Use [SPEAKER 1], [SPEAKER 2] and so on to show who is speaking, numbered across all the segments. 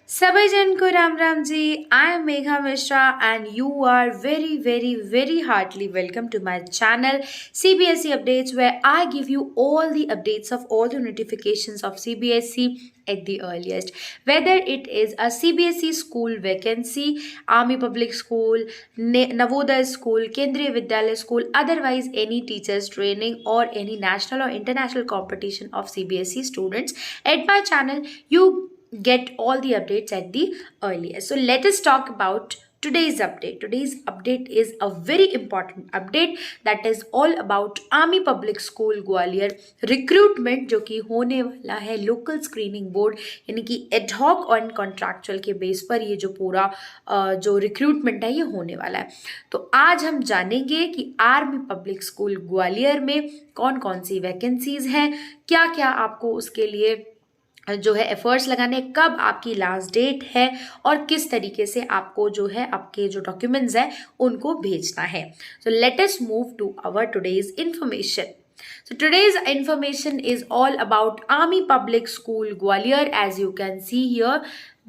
[SPEAKER 1] सभी जन को Ram Ram ji. I am Megha Mishra and you are very heartily welcome to my channel CBSE Updates, where I give you all the updates of all the notifications of CBSE at the earliest. Whether it is a CBSE school vacancy, Army Public School, Navodaya School, Kendriya Vidyalaya School, otherwise any teachers training or any national or international competition of CBSE students, at my channel you get all the updates at the earliest. So let us talk about today's update. Today's update is a very important update that is all about Army Public School Gwalior recruitment, जो कि होने वाला है local screening board यानी कि ad hoc और contractual के base पर ये जो पूरा जो रिक्रूटमेंट है ये होने वाला है. तो आज हम जानेंगे कि आर्मी पब्लिक स्कूल ग्वालियर में कौन कौन सी वैकेंसीज हैं, क्या क्या आपको उसके लिए जो है एफर्ट्स लगाने, कब आपकी लास्ट डेट है और किस तरीके से आपको जो है आपके जो डॉक्यूमेंट्स हैं उनको भेजना है. So let us move to our today's information. So today's information is all about Army Public School Gwalior, as you can see here,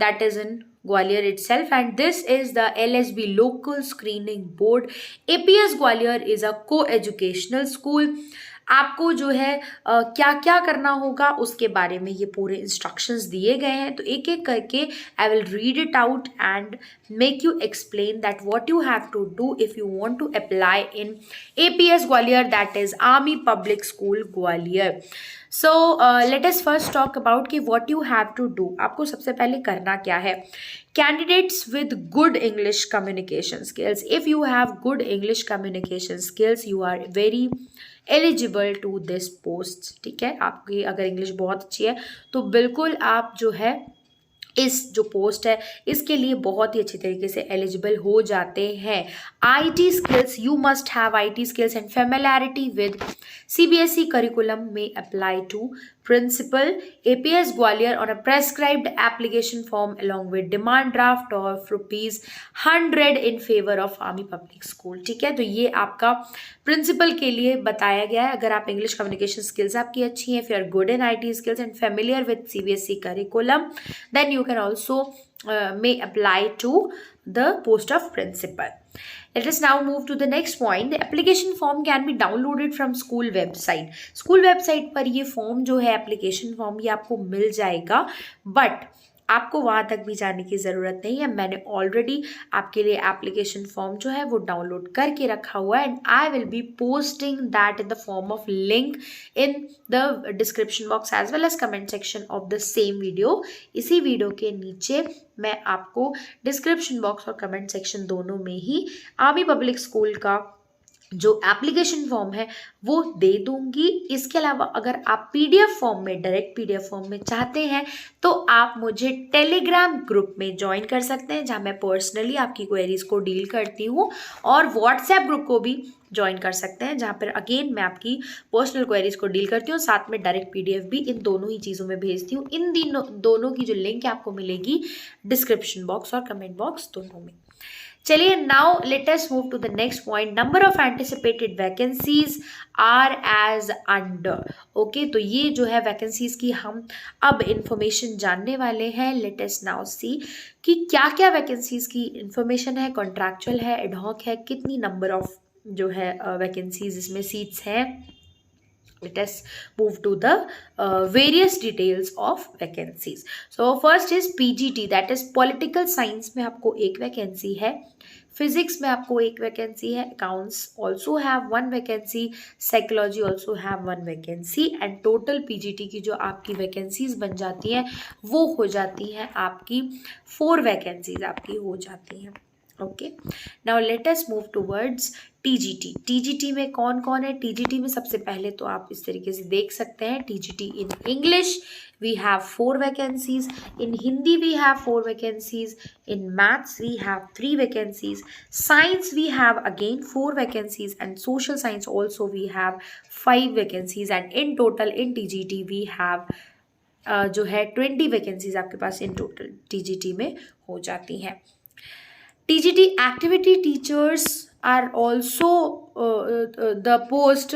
[SPEAKER 1] that is in Gwalior itself, and this is the LSB Local Screening Board. APS Gwalior is a co-educational school. आपको जो है क्या क्या करना होगा उसके बारे में ये पूरे इंस्ट्रक्शंस दिए गए हैं. तो एक एक करके I will read it out and make you explain that what you have to do if you want to apply in APS Gwalior, that is Army Public School Gwalior. So let us first talk about कि what you have to do. आपको सबसे पहले करना क्या है. Candidates with good English communication skills. If you have good English communication skills, you are very eligible to this post. ठीक है, आपकी अगर इंग्लिश बहुत अच्छी है तो बिल्कुल आप जो है इस जो पोस्ट है इसके लिए बहुत ही अच्छी तरीके से एलिजिबल हो जाते हैं. IT skills, you must have IT skills and familiarity with CBSE curriculum may apply to principal APS Gwalior on a prescribed application form along with demand draft of ₹100 in favor of Army Public School. ठीक है, तो ये आपका principal के लिए बताया गया है. अगर आप इंग्लिश कम्युनिकेशन स्किल्स आपकी अच्छी हैं, if you are good in IT skills and familiar with CBSE curriculum, then you can also may apply to the post of principal. Let us now move to the next point. The application form can be downloaded from school website. School website पर ये form जो है application form ये आपको मिल जाएगा, but आपको वहाँ तक भी जाने की ज़रूरत नहीं है. मैंने ऑलरेडी आपके लिए एप्लीकेशन फॉर्म जो है वो डाउनलोड करके रखा हुआ है and I will be posting that in the form of link in the description box as well as comment section of the same video. इसी वीडियो के नीचे मैं आपको डिस्क्रिप्शन बॉक्स और कमेंट सेक्शन दोनों में ही आर्मी पब्लिक स्कूल का जो एप्लीकेशन फॉर्म है वो दे दूंगी. इसके अलावा अगर आप PDF फॉर्म में, डायरेक्ट PDF फॉर्म में चाहते हैं तो आप मुझे टेलीग्राम ग्रुप में ज्वाइन कर सकते हैं, जहां मैं पर्सनली आपकी क्वेरीज को डील करती हूँ, और व्हाट्सएप ग्रुप को भी ज्वाइन कर सकते हैं जहाँ पर अगेन मैं आपकी पर्सनल क्वेरीज को डील करती हूँ, साथ में डायरेक्ट PDF भी इन दोनों ही चीज़ों में भेजती हूँ. इन दोनों की जो लिंक है आपको मिलेगी डिस्क्रिप्शन बॉक्स और कमेंट बॉक्स दोनों में. चलिए, now let us move to the next point. Number of anticipated vacancies are as under. Okay, तो ये जो है वैकेंसीज की हम अब इंफॉर्मेशन जानने वाले हैं. लेट अस नाउ सी कि क्या क्या वैकेंसीज की इंफॉर्मेशन है, कॉन्ट्रैक्चुअल है, एडहॉक है, कितनी नंबर ऑफ जो है वैकेंसीज इसमें सीट्स हैं. Let us move to the various details of vacancies. So first is PGT, that is Political Science में आपको एक वैकेंसी है, फिजिक्स में आपको एक वैकेंसी है, accounts also have one vacancy, psychology also have one vacancy, and total PGT की जो आपकी वैकेंसीज बन जाती हैं वो हो जाती हैं आपकी 4 वैकेंसीज आपकी हो जाती हैं. Okay, now let us move towards TGT. TGT में कौन कौन है. TGT में सबसे पहले तो आप इस तरीके से देख सकते हैं. TGT in English we have 4 vacancies, in Hindi we have 4 vacancies, in maths we have 3 vacancies, science we have again 4 vacancies, and social science also we have 5 vacancies, and in total in TGT we have जो है 20 vacancies आपके पास in total TGT में हो जाती हैं. TGT activity teachers are also the post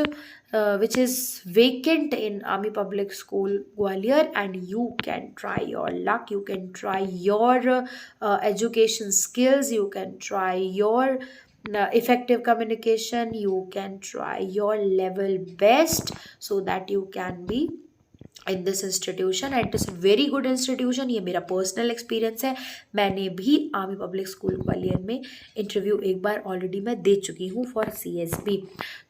[SPEAKER 1] which is vacant in Army Public School Gwalior, and you can try your luck, you can try your education skills, you can try your effective communication, you can try your level best so that you can be in this institution and it's very good institution. ये मेरा personal experience है. मैंने भी army public school Gwalior में interview एक बार already मैं दे चुकी हूँ फॉर CSB.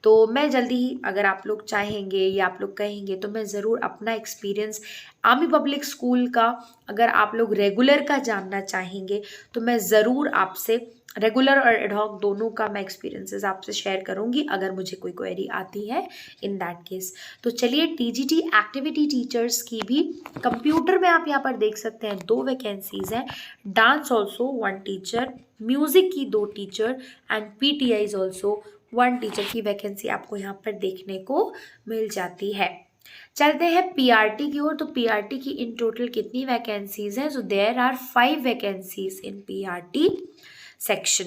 [SPEAKER 1] तो मैं जल्दी ही, अगर आप लोग चाहेंगे या आप लोग कहेंगे, तो मैं ज़रूर अपना एक्सपीरियंस आर्मी पब्लिक स्कूल का, अगर आप लोग रेगुलर का जानना चाहेंगे तो मैं ज़रूर आपसे रेगुलर और एडहॉक दोनों का मैं एक्सपीरियंसेस आपसे शेयर करूंगी अगर मुझे कोई क्वेरी आती है इन दैट केस. तो चलिए, TGT एक्टिविटी टीचर्स की भी कंप्यूटर में आप यहाँ पर देख सकते हैं 2 वैकेंसीज हैं. डांस ऑल्सो 1 टीचर, म्यूजिक की 2 teacher and PTIs also 1 teacher की वैकेंसी आपको यहाँ पर देखने को मिल जाती है. चलते हैं PRT की ओर. तो PRT की इन टोटल कितनी वैकेंसीज हैं? So there are 5 vacancies in PRT section.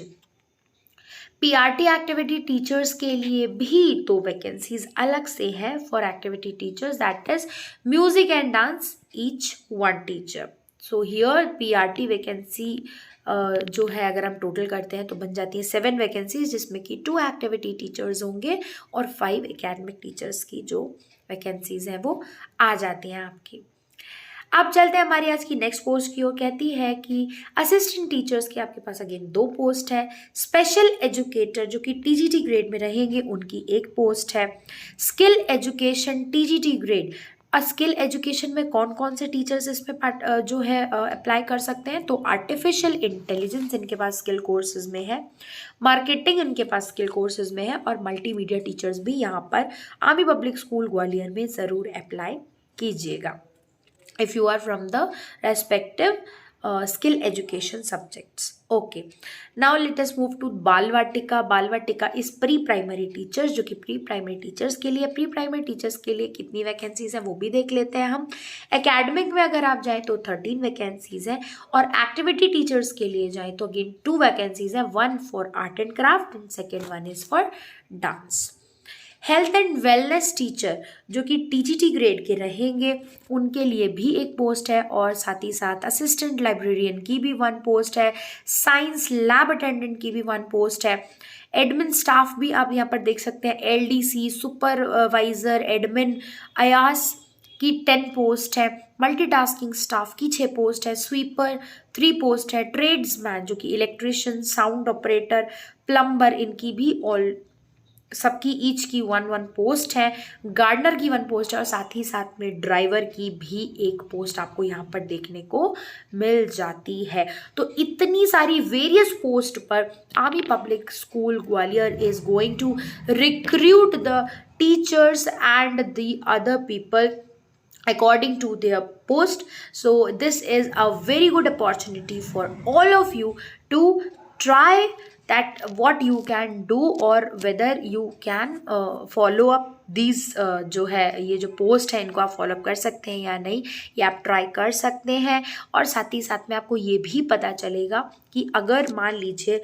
[SPEAKER 1] PRT activity teachers के लिए भी 2 वैकेंसीज अलग से है for activity teachers, that is music and dance, each 1 teacher. So here PRT vacancy जो है अगर हम टोटल करते हैं तो बन जाती है 7 वैकेंसीज, जिसमें कि 2 एक्टिविटी टीचर्स होंगे और 5 एकेडमिक टीचर्स की जो वैकेंसीज हैं वो आ जाती हैं आपकी. अब चलते हैं हमारी आज की नेक्स्ट पोस्ट की ओर. कहती है कि असिस्टेंट टीचर्स की आपके पास अगेन 2 पोस्ट है. स्पेशल एजुकेटर जो कि TGT ग्रेड में रहेंगे उनकी 1 पोस्ट है. Skill education TGT grade. Skill education में कौन कौन से टीचर्स इस पे जो है अप्लाई कर सकते हैं? तो आर्टिफिशियल इंटेलिजेंस इनके पास स्किल कोर्सेज में है, मार्केटिंग इनके पास स्किल कोर्सेज में है, और मल्टीमीडिया टीचर्स भी यहाँ पर आर्मी पब्लिक स्कूल ग्वालियर में ज़रूर अप्लाई कीजिएगा if you are from the respective skill education subjects. Okay, now let us move to Bal Vatika. Bal Vatika is pre-primary teachers, जो कि pre-primary teachers के लिए, pre-primary teachers के लिए कितनी वैकेंसीज हैं वो भी देख लेते हैं हम. एकेडमिक में अगर आप जाएँ तो 13 वैकेंसीज हैं, और एक्टिविटी टीचर्स के लिए जाएँ तो अगेन 2 वैकेंसीज हैं, 1 for art and craft and second 1 is for dance. Health and wellness teacher जो कि TGT ग्रेड के रहेंगे उनके लिए भी 1 पोस्ट है, और साथ ही साथ असिस्टेंट लाइब्रेरियन की भी 1 पोस्ट है. साइंस लैब अटेंडेंट की भी 1 पोस्ट है. एडमिन स्टाफ भी आप यहाँ पर देख सकते हैं, LDC सुपरवाइजर एडमिन अयास की 10 पोस्ट है. मल्टीटास्किंग स्टाफ की 6 पोस्ट है. स्वीपर 3 पोस्ट है. ट्रेड्समैन जो कि इलेक्ट्रिशियन, साउंड ऑपरेटर, प्लम्बर, इनकी भी ऑल सबकी ईच की 1 पोस्ट है. गार्डनर की 1 पोस्ट है, और साथ ही साथ में ड्राइवर की भी 1 पोस्ट आपको यहाँ पर देखने को मिल जाती है. तो इतनी सारी वेरियस पोस्ट पर army public school Gwalior is going to recruit the teachers and the other people according to their post. So this is a very good opportunity for all of you to try that what you can do, or whether you can follow up these जो है ये जो post है इनको आप follow up कर सकते हैं या नहीं, ये आप ट्राई कर सकते हैं. और साथ ही साथ में आपको ये भी पता चलेगा कि अगर मान लीजिए,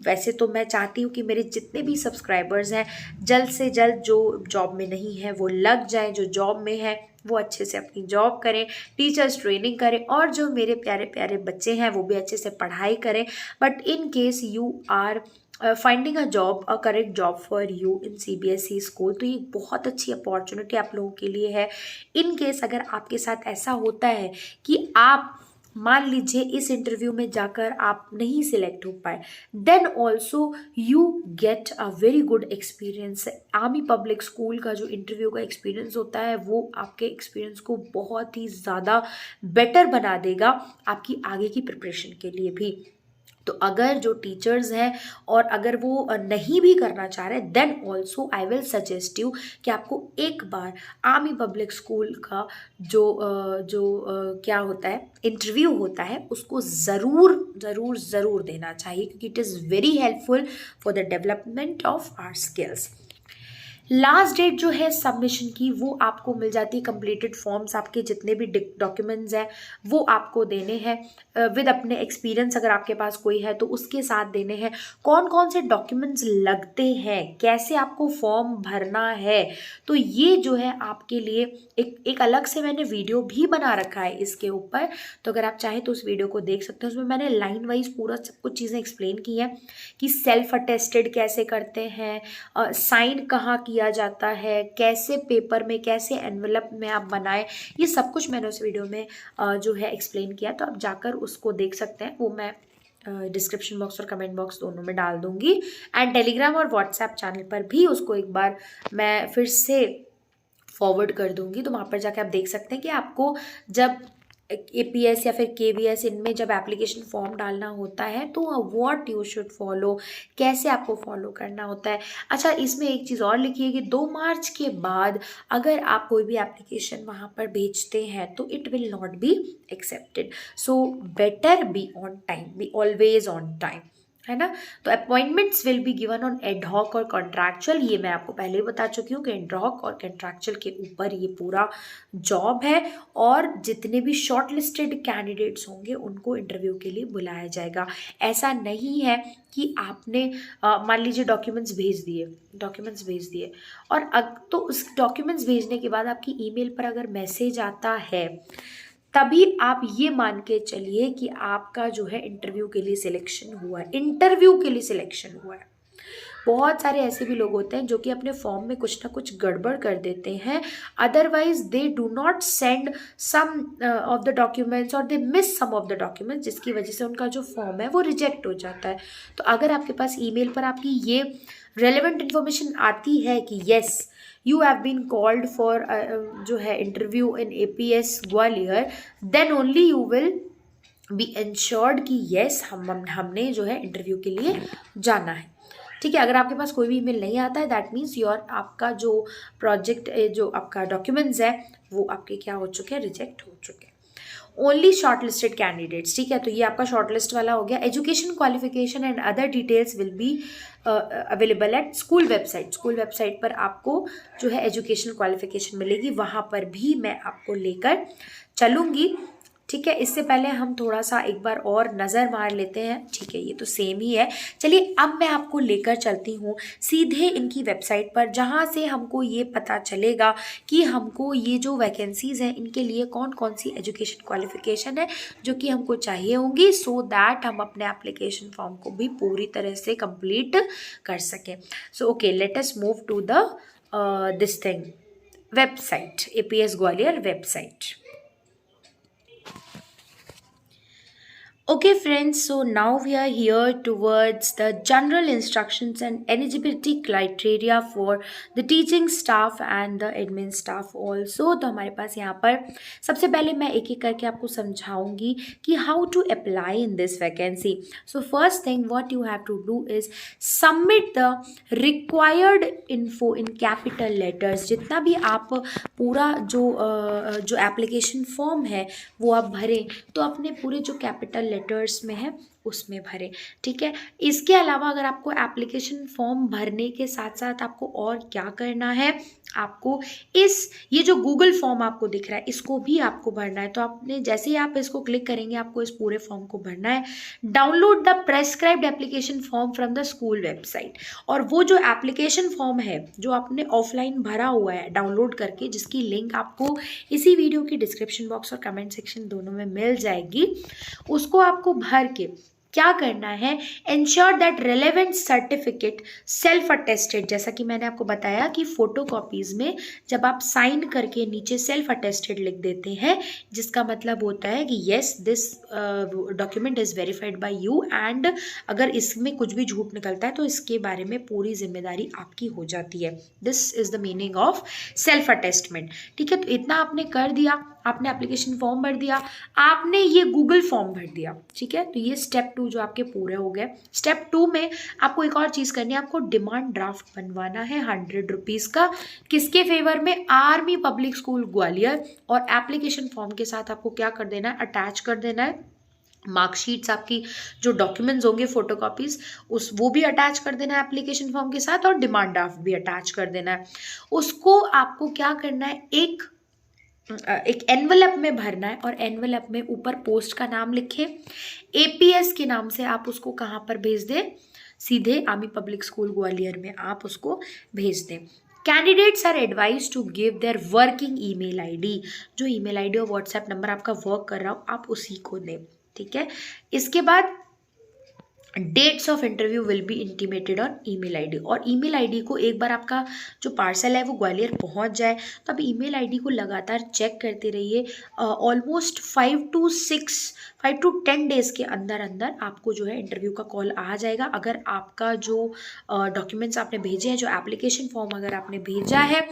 [SPEAKER 1] वैसे तो मैं चाहती हूँ कि मेरे जितने भी सब्सक्राइबर्स हैं जल्द से जल्द जो जॉब में नहीं है वो लग जाए, जो जॉब में है वो अच्छे से अपनी जॉब करें, टीचर्स ट्रेनिंग करें, और जो मेरे प्यारे प्यारे बच्चे हैं वो भी अच्छे से पढ़ाई करें. But in case you are finding a job, a correct job for you in CBSE school, तो ये बहुत अच्छी अपॉर्चुनिटी आप लोगों के लिए है. इन केस अगर आपके साथ ऐसा होता है कि आप मान लीजिए इस इंटरव्यू में जाकर आप नहीं सिलेक्ट हो पाए, then also you get a very good experience. Army public school का जो इंटरव्यू का एक्सपीरियंस होता है वो आपके एक्सपीरियंस को बहुत ही ज़्यादा बेटर बना देगा आपकी आगे की प्रिपरेशन के लिए भी. तो अगर जो टीचर्स हैं और अगर वो नहीं भी करना चाह रहे, then also I will suggest you कि आपको एक बार आर्मी पब्लिक स्कूल का जो क्या होता है इंटरव्यू होता है उसको ज़रूर ज़रूर ज़रूर देना चाहिए, क्योंकि it is very helpful for the development of our skills. Last date जो है सबमिशन की वो आपको मिल जाती है। कंप्लीटेड फॉर्म्स आपके जितने भी डॉक्यूमेंट्स हैं वो आपको देने हैं विद अपने एक्सपीरियंस, अगर आपके पास कोई है तो उसके साथ देने हैं। कौन कौन से डॉक्यूमेंट्स लगते हैं, कैसे आपको फॉर्म भरना है, तो ये जो है आपके लिए एक अलग से मैंने वीडियो भी बना रखा है इसके ऊपर। तो अगर आप चाहें तो उस वीडियो को देख सकते हैं। उसमें मैंने लाइन वाइज पूरा सब कुछ चीज़ें एक्सप्लेन की हैं कि सेल्फ अटेस्टेड कैसे करते हैं, साइन कहाँ किया जाता है, कैसे पेपर में, कैसे एनवलप में आप बनाए, ये सब कुछ मैंने उस वीडियो में जो है एक्सप्लेन किया। तो आप जाकर उसको देख सकते हैं, वो मैं डिस्क्रिप्शन बॉक्स और कमेंट बॉक्स दोनों में डाल दूंगी। एंड टेलीग्राम और व्हाट्सएप चैनल पर भी उसको एक बार मैं फिर से फॉरवर्ड कर दूंगी, तो वहाँ पर जाके आप देख सकते हैं कि आपको जब एपीएस या फिर केवीएस इनमें जब एप्लीकेशन फॉर्म डालना होता है तो व्हाट यू शुड फॉलो, कैसे आपको फॉलो करना होता है। अच्छा, इसमें एक चीज़ और लिखी है कि 2 मार्च के बाद अगर आप कोई भी एप्लीकेशन वहाँ पर भेजते हैं तो it will not be accepted. So better be on time, be always on time, है ना। तो appointments will be given on ad hoc और कॉन्ट्रैक्चुअल, ये मैं आपको पहले ही बता चुकी हूँ कि एडहॉक और कॉन्ट्रैक्चुअल के ऊपर ये पूरा जॉब है। और जितने भी शॉर्ट लिस्टेड कैंडिडेट्स होंगे उनको इंटरव्यू के लिए बुलाया जाएगा। ऐसा नहीं है कि आपने मान लीजिए डॉक्यूमेंट्स भेज दिए और तो उस डॉक्यूमेंट्स भेजने के बाद आपकी ईमेल पर अगर मैसेज आता है तभी आप ये मान के चलिए कि आपका जो है इंटरव्यू के लिए सिलेक्शन हुआ है। बहुत सारे ऐसे भी लोग होते हैं जो कि अपने फॉर्म में कुछ ना कुछ गड़बड़ कर देते हैं, otherwise they do not send some of the documents और they miss some of the documents, जिसकी वजह से उनका जो फॉर्म है वो रिजेक्ट हो जाता है। तो अगर आपके पास ईमेल पर आपकी ये रेलेवेंट इन्फॉर्मेशन आती है कि yes you have been called for जो है interview in APS Gwalior, then only you will be insured कि येस हमने जो है इंटरव्यू के लिए जाना है। ठीक है, अगर आपके पास कोई भी ईमेल नहीं आता है दैट मीन्स आपका जो प्रोजेक्ट जो आपका डॉक्यूमेंट्स है वो आपके क्या हो चुके हैं, रिजेक्ट हो चुके हैं। ओनली शॉर्ट लिस्टेड कैंडिडेट्स, ठीक है, तो ये आपका शॉर्ट लिस्ट वाला हो गया। Education qualification and other details will be available at school website पर आपको जो है एजुकेशन क्वालिफिकेशन मिलेगी, वहाँ पर भी मैं आपको लेकर चलूँगी। ठीक है, इससे पहले हम थोड़ा सा एक बार और नज़र मार लेते हैं। ठीक है, ये तो सेम ही है। चलिए अब मैं आपको लेकर चलती हूँ सीधे इनकी वेबसाइट पर, जहाँ से हमको ये पता चलेगा कि हमको ये जो वैकेंसीज़ हैं इनके लिए कौन कौन सी एजुकेशन क्वालिफिकेशन है जो कि हमको चाहिए होंगी, सो दैट हम अपने एप्लीकेशन फॉर्म को भी पूरी तरह से कंप्लीट कर सकें। So okay, let us move to the this thing website, APS Gwalior website. Okay friends, so now we are here towards the general instructions and eligibility criteria for the teaching staff and the admin staff also। तो हमारे पास यहाँ पर सबसे पहले मैं एक एक करके आपको समझाऊंगी कि how to apply in this vacancy। So first thing what you have to do is submit the required info in capital letters। जितना भी आप पूरा जो एप्लीकेशन फॉर्म है वो आप भरें तो अपने पूरे जो कैपिटल लेटर्स में है उसमें भरें। ठीक है, इसके अलावा अगर आपको एप्लीकेशन फॉर्म भरने के साथ साथ आपको और क्या करना है, आपको ये जो गूगल फॉर्म आपको दिख रहा है इसको भी आपको भरना है। तो आपने जैसे ही आप इसको क्लिक करेंगे आपको इस पूरे फॉर्म को भरना है। Download the prescribed application form from the school website. और वो जो एप्लीकेशन फॉर्म है जो आपने ऑफलाइन भरा हुआ है डाउनलोड करके, जिसकी लिंक आपको इसी वीडियो की डिस्क्रिप्शन बॉक्स और कमेंट सेक्शन दोनों में मिल जाएगी, उसको आपको भर के क्या करना है, ensure that relevant certificate self attested, जैसा कि मैंने आपको बताया कि फोटो कॉपीज़ में जब आप साइन करके नीचे सेल्फ अटेस्टेड लिख देते हैं, जिसका मतलब होता है कि yes this document is verified bye you, and अगर इसमें कुछ भी झूठ निकलता है तो इसके बारे में पूरी जिम्मेदारी आपकी हो जाती है। This is the meaning of self attestment. ठीक है, तो इतना आपने कर दिया, आपने एप्लीकेशन फॉर्म भर दिया, आपने ये गूगल फॉर्म भर दिया। ठीक है, तो ये स्टेप 2 जो आपके पूरे हो गए। स्टेप 2 में आपको एक और चीज़ करनी है, आपको डिमांड ड्राफ्ट बनवाना है 100 रुपीज़ का। किसके फेवर में, आर्मी पब्लिक स्कूल ग्वालियर। और एप्लीकेशन फॉर्म के साथ आपको क्या कर देना है, अटैच कर देना है मार्कशीट्स, आपकी जो डॉक्यूमेंट्स होंगे फोटोकॉपीज, उस वो भी अटैच कर देना है एप्लीकेशन फॉर्म के साथ, और डिमांड ड्राफ्ट भी अटैच कर देना है। उसको आपको क्या करना है, एक एनवलप में भरना है, और एनवलप में ऊपर पोस्ट का नाम लिखे, एपीएस के नाम से आप उसको कहाँ पर भेज दें, सीधे आर्मी पब्लिक स्कूल ग्वालियर में आप उसको भेज दें। Candidates are advise to give their working email ID, जो ईमेल आईडी और व्हाट्सएप नंबर आपका वर्क कर रहा हो आप उसी को दें, ठीक है। इसके बाद dates of interview will be intimated on email ID, और ईमेल आईडी को एक बार आपका जो पार्सल है वो ग्वालियर पहुंच जाए तो आप ईमेल आईडी को लगातार चेक करते रहिए। ऑलमोस्ट 5 to 10 डेज के अंदर अंदर आपको जो है इंटरव्यू का कॉल आ जाएगा। अगर आपका जो डॉक्यूमेंट्स आपने भेजे हैं, जो एप्लीकेशन फॉर्म अगर आपने भेजा है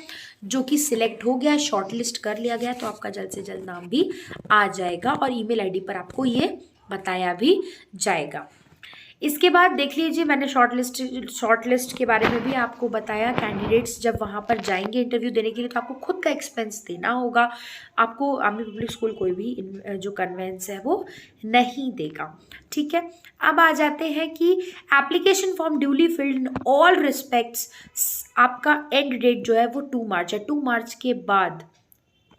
[SPEAKER 1] जो कि सिलेक्ट हो गया, शॉर्ट लिस्ट कर लिया गया, तो आपका जल्द से जल्द नाम भी आ जाएगा और ईमेल आईडी पर आपको ये बताया भी जाएगा। इसके बाद देख लीजिए, मैंने शॉर्ट लिस्ट के बारे में भी आपको बताया। कैंडिडेट्स जब वहाँ पर जाएंगे इंटरव्यू देने के लिए तो आपको खुद का एक्सपेंस देना होगा। आपको आर्मी पब्लिक स्कूल कोई भी जो कन्वेंस है वो नहीं देगा, ठीक है। अब आ जाते हैं कि application form duly filled in all respects, आपका एंड डेट जो है वो 2 मार्च है। 2 मार्च के बाद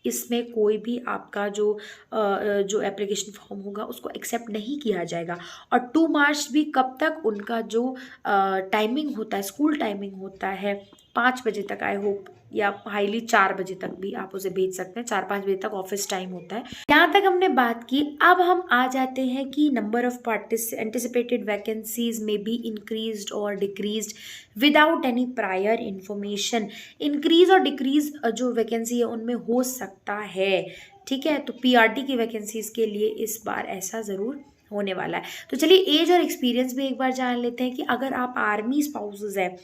[SPEAKER 1] इसमें कोई भी आपका जो एप्लीकेशन फॉर्म होगा उसको एक्सेप्ट नहीं किया जाएगा। और 2 मार्च भी कब तक, उनका जो टाइमिंग होता है, स्कूल टाइमिंग होता है 5 बजे तक, आई होप, या हाईली 4 बजे तक भी आप उसे भेज सकते हैं। 4-5 बजे तक ऑफिस टाइम होता है। यहाँ तक हमने बात की। अब हम आ जाते हैं कि नंबर ऑफ एंटिसिपेटेड वैकेंसीज में बी इंक्रीज्ड और decreased without any prior information. Increase और डिक्रीज जो वैकेंसी है उनमें हो सकता है, ठीक है। तो पीआरटी की वैकेंसीज के लिए इस बार ऐसा ज़रूर होने वाला है। तो चलिए एज और एक्सपीरियंस भी एक बार जान लेते हैं कि अगर आप आर्मी स्पाउसेस हैं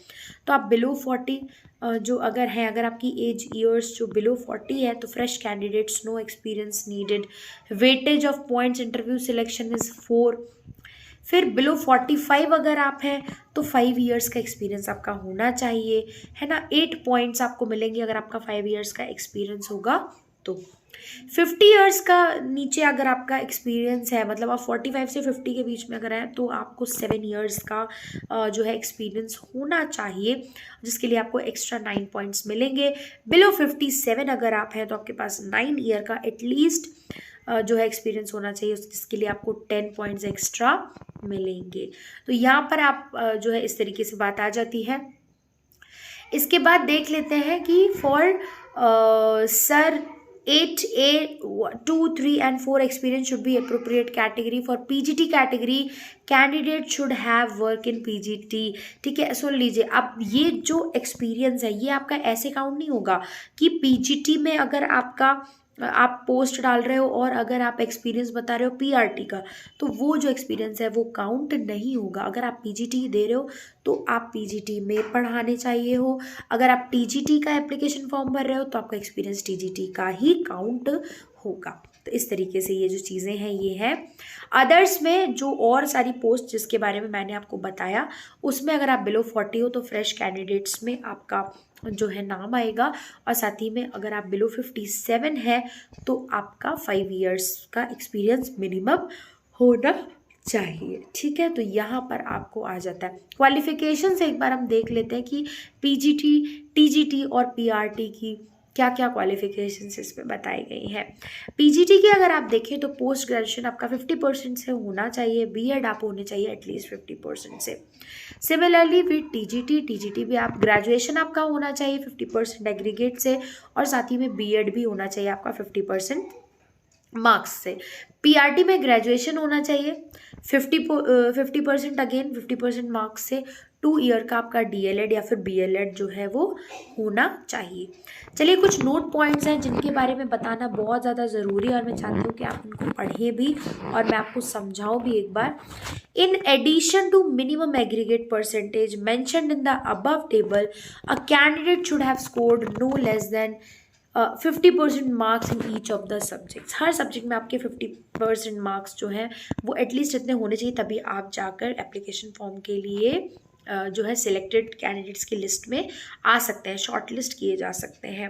[SPEAKER 1] तो आप बिलो 40 जो अगर हैं, अगर आपकी एज ईयर्स जो बिलो 40 है तो fresh candidates, no experience needed. Weightage of points interview selection is 4। फिर बिलो 45 अगर आप हैं तो 5 ईयर्स का एक्सपीरियंस आपका होना चाहिए, है ना। 8 पॉइंट्स आपको मिलेंगे अगर आपका 5 ईयर्स का एक्सपीरियंस होगा तो। 50 ईयर्स का नीचे अगर आपका एक्सपीरियंस है, मतलब आप 45 से 50 के बीच में अगर हैं तो आपको 7 ईयर्स का जो है एक्सपीरियंस होना चाहिए, जिसके लिए आपको एक्स्ट्रा 9 पॉइंट्स मिलेंगे। बिलो 57 अगर आप हैं तो आपके पास 9 ईयर का एटलीस्ट जो है एक्सपीरियंस होना चाहिए, जिसके लिए आपको 10 पॉइंट्स एक्स्ट्रा मिलेंगे। तो यहाँ पर आप जो है इस तरीके से बात आ जाती है। इसके बाद देख लेते हैं कि for sir 8A 2, 3 and 4 experience should be appropriate category. For PGT category candidate should have work in PGT, ठीक है। सुन लीजिए, अब ये जो एक्सपीरियंस है ये आपका ऐसे काउंट नहीं होगा कि पीजीटी में अगर आप पोस्ट डाल रहे हो और अगर आप एक्सपीरियंस बता रहे हो पीआरटी का, तो वो जो एक्सपीरियंस है वो काउंट नहीं होगा। अगर आप पीजीटी दे रहे हो तो आप पीजीटी में पढ़ाने चाहिए हो। अगर आप टीजीटी का एप्लीकेशन फॉर्म भर रहे हो तो आपका एक्सपीरियंस टीजीटी का ही काउंट होगा। तो इस तरीके से ये जो चीज़ें हैं ये है। अदर्स में जो और सारी पोस्ट जिसके बारे में मैंने आपको बताया, उसमें अगर आप बिलो 40 हो तो फ्रेश कैंडिडेट्स में आपका जो है नाम आएगा, और साथ ही में अगर आप बिलो 57 है तो आपका 5 ईयर्स का एक्सपीरियंस मिनिमम होना चाहिए, ठीक है। तो यहाँ पर आपको आ जाता है क्वालिफिकेशन से। एक बार हम देख लेते हैं कि पीजीटी, टीजीटी और पीआरटी की क्या क्या क्वालिफिकेशंस इसमें बताई गई हैं। पीजीटी की अगर आप देखें तो पोस्ट ग्रेजुएशन आपका 50% से होना चाहिए, बीएड आप होने चाहिए एटलीस्ट 50% से। सिमिलरली विद टीजीटी भी आप ग्रेजुएशन आपका होना चाहिए 50% एग्रीगेट से, और साथ ही में बीएड भी होना चाहिए आपका 50% मार्क्स से। पीआरटी में ग्रेजुएशन होना चाहिए 50% अगेन 50% मार्क्स से। 2 ईयर का आपका डीएलएड या फिर बीएलएड जो है वो होना चाहिए। चलिए कुछ नोट पॉइंट्स हैं जिनके बारे में बताना बहुत ज़्यादा ज़रूरी है और मैं चाहती हूँ कि आप उनको पढ़िए भी और मैं आपको समझाऊँ भी एक बार। In addition to minimum aggregate percentage mentioned in the above table, a candidate should have scored no less than 50% marks in each of the subjects. Her subject में आपके 50% मार्क्स जो हैं वो एटलीस्ट इतने होने चाहिए, तभी आप जाकर एप्लीकेशन फॉर्म के लिए जो है सिलेक्टेड कैंडिडेट्स की लिस्ट में आ सकते हैं, शॉर्ट लिस्ट किए जा सकते हैं।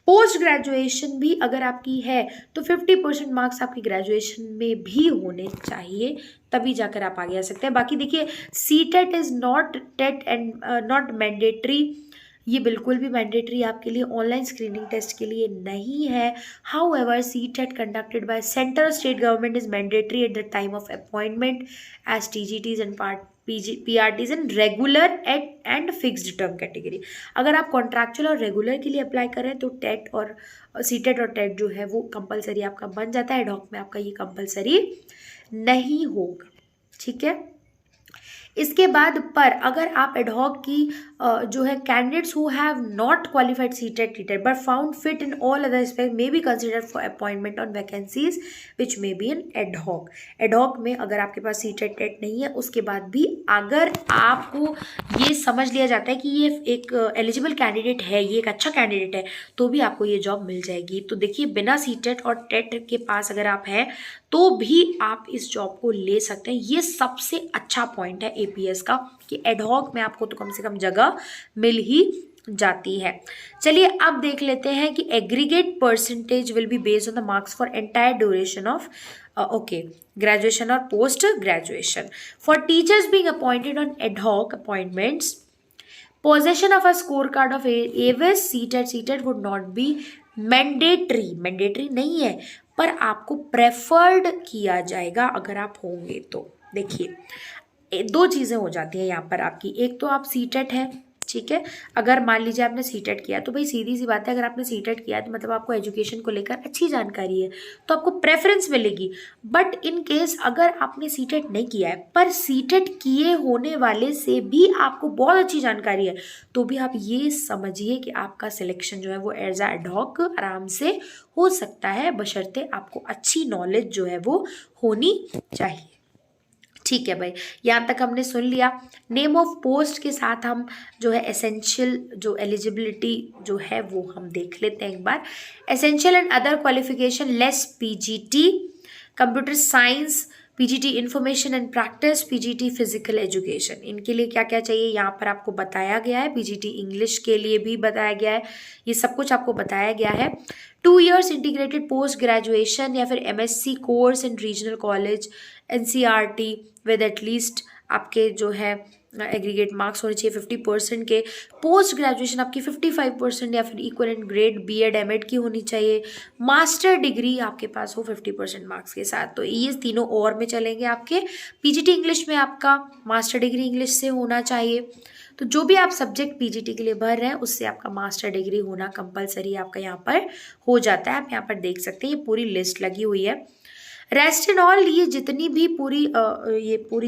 [SPEAKER 1] पोस्ट ग्रेजुएशन भी अगर आपकी है तो 50% मार्क्स आपकी ग्रेजुएशन में भी होने चाहिए, तभी जाकर आप आगे आ सकते हैं। बाकी देखिए, C TET is not TET and not mandatory, ये बिल्कुल भी मैंडेटरी आपके लिए ऑनलाइन स्क्रीनिंग टेस्ट के लिए नहीं है। However C TET conducted by central state government is mandatory at the time of appointment as TGTs and PRTs in regular and fixed term category. अगर आप कॉन्ट्रैक्चुअल और regular के लिए apply करें तो टेट और सी टेट और TET जो है वो कंपलसरी आपका बन जाता है, एडहॉक में आपका ये कंपलसरी नहीं होगा, ठीक है। इसके बाद पर अगर आप एडहॉक की जो है candidates who have not qualified C TET T TET but found fit in all other aspect may be considered for appointment on vacancies which may be in ad hoc. Ad hoc में अगर आपके पास सी टेट टेट नहीं है, उसके बाद भी अगर आपको ये समझ लिया जाता है कि ये एक एलिजिबल कैंडिडेट है, ये एक अच्छा कैंडिडेट है, तो भी आपको ये जॉब मिल जाएगी। तो देखिए, बिना सी टेट और टेट के पास अगर आप हैं तो भी आप इस जॉब को ले सकते हैं। ये सबसे अच्छा पॉइंट है APS का कि एडहॉक में आपको तो कम से कम जगह मिल ही जाती है। चलिए अब देख लेते हैं कि aggregate percentage will be based on the marks for entire duration of graduation और post graduation. For teachers being appointed on ad hoc appointments, possession of a scorecard of AWS CTET would not be mandatory नहीं है, पर आपको preferred किया जाएगा अगर आप होंगे तो। देखिए, दो चीज़ें हो जाती हैं यहाँ पर आपकी, एक तो आप सीटेट है, ठीक है। अगर मान लीजिए आपने सीटेट किया तो भाई सीधी सी बात है, अगर आपने सीटेट किया तो मतलब आपको एजुकेशन को लेकर अच्छी जानकारी है, तो आपको प्रेफरेंस मिलेगी। बट इन केस अगर आपने सीटेट नहीं किया है पर सीटेट किए होने वाले से भी आपको बहुत अच्छी जानकारी है, तो भी आप ये समझिए कि आपका सिलेक्शन जो है वो एज अ एडहॉक आराम से हो सकता है, बशर्ते आपको अच्छी नॉलेज जो है वो होनी चाहिए। ठीक है भाई, यहाँ तक हमने सुन लिया। नेम ऑफ पोस्ट के साथ हम जो है एसेंशियल जो एलिजिबिलिटी जो है वो हम देख लेते हैं एक बार। Essential and other qualification less PGT computer science, PGT information and practice, PGT physical education, इनके लिए क्या क्या चाहिए यहाँ पर आपको बताया गया है। PGT इंग्लिश के लिए भी बताया गया है, ये सब कुछ आपको बताया गया है। 2 years इंटीग्रेटेड पोस्ट ग्रेजुएशन या फिर MSc course in regional college NCERT with at least आपके जो है एग्रीगेट मार्क्स होने चाहिए 50% के। पोस्ट ग्रेजुएशन आपकी 55% या फिर इक्वलेंट ग्रेड BEd MAd की होनी चाहिए। मास्टर डिग्री आपके पास हो 50% मार्क्स के साथ। तो ये तीनों और में चलेंगे आपके। PGT इंग्लिश में आपका मास्टर डिग्री इंग्लिश से होना चाहिए। तो जो भी आप सब्जेक्ट PGT के लिए भर रहे हैं उससे आपका मास्टर डिग्री होना कंपलसरी आपका यहाँ पर हो जाता है। आप यहाँ पर देख सकते हैं, ये पूरी लिस्ट लगी हुई है। रेस्ट एंड ऑल, ये जितनी भी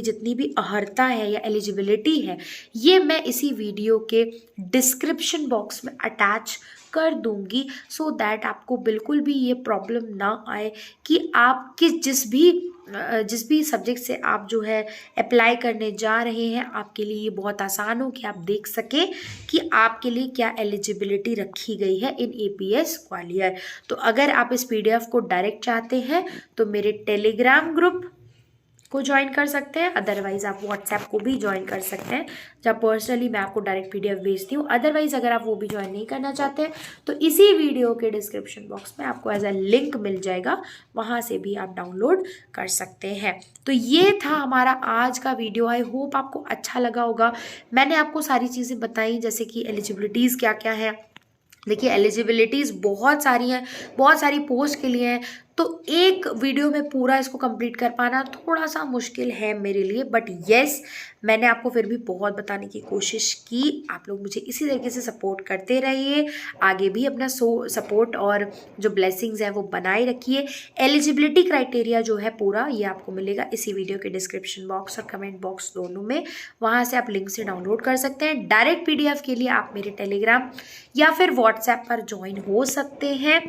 [SPEAKER 1] जितनी भी अहर्ता है या एलिजिबिलिटी है, ये मैं इसी वीडियो के डिस्क्रिप्शन बॉक्स में अटैच कर दूंगी, सो दैट आपको बिल्कुल भी ये प्रॉब्लम ना आए कि आप जिस भी सब्जेक्ट से आप जो है अप्लाई करने जा रहे हैं, आपके लिए ये बहुत आसान हो कि आप देख सकें कि आपके लिए क्या एलिजिबिलिटी रखी गई है इन APS ग्वालियर। तो अगर आप इस PDF को डायरेक्ट चाहते हैं तो मेरे टेलीग्राम ग्रुप को ज्वाइन कर सकते हैं, अदरवाइज आप व्हाट्सएप को भी ज्वाइन कर सकते हैं, जब पर्सनली मैं आपको डायरेक्ट PDF भेजती हूँ। अदरवाइज अगर आप वो भी ज्वाइन नहीं करना चाहते हैं तो इसी वीडियो के डिस्क्रिप्शन बॉक्स में आपको एज अ लिंक मिल जाएगा, वहाँ से भी आप डाउनलोड कर सकते हैं। तो ये था हमारा आज का वीडियो। आई होप आपको अच्छा लगा होगा। मैंने आपको सारी चीज़ें बताई, जैसे कि एलिजिबिलिटीज़ क्या क्या है। देखिए, एलिजिबिलिटीज़ बहुत सारी हैं, बहुत सारी पोस्ट के लिए हैं, तो एक वीडियो में पूरा इसको कंप्लीट कर पाना थोड़ा सा मुश्किल है मेरे लिए। बट येस, मैंने आपको फिर भी बहुत बताने की कोशिश की। आप लोग मुझे इसी तरीके से सपोर्ट करते रहिए, आगे भी अपना सपोर्ट और जो ब्लेसिंग्स हैं वो बनाए रखिए। एलिजिबिलिटी क्राइटेरिया जो है पूरा, ये आपको मिलेगा इसी वीडियो के डिस्क्रिप्शन बॉक्स और कमेंट बॉक्स दोनों में, वहाँ से आप लिंक से डाउनलोड कर सकते हैं। डायरेक्ट PDF के लिए आप मेरे टेलीग्राम या फिर व्हाट्सएप पर ज्वाइन हो सकते हैं।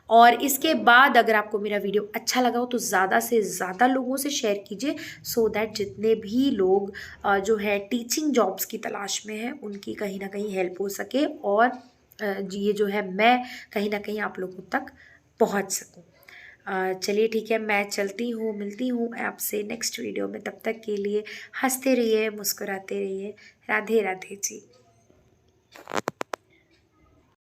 [SPEAKER 1] और इसके बाद अगर आपको मेरा वीडियो अच्छा लगा हो तो ज़्यादा से ज़्यादा लोगों से शेयर कीजिए, सो दैट जितने भी लोग जो है टीचिंग जॉब्स की तलाश में हैं उनकी कहीं ना कहीं हेल्प हो सके, और ये जो है मैं कहीं ना कहीं आप लोगों तक पहुंच सकूं। चलिए ठीक है, मैं चलती हूँ, मिलती हूँ आपसे नेक्स्ट वीडियो में। तब तक के लिए हंसते रहिए, मुस्कुराते रहिए। राधे राधे जी।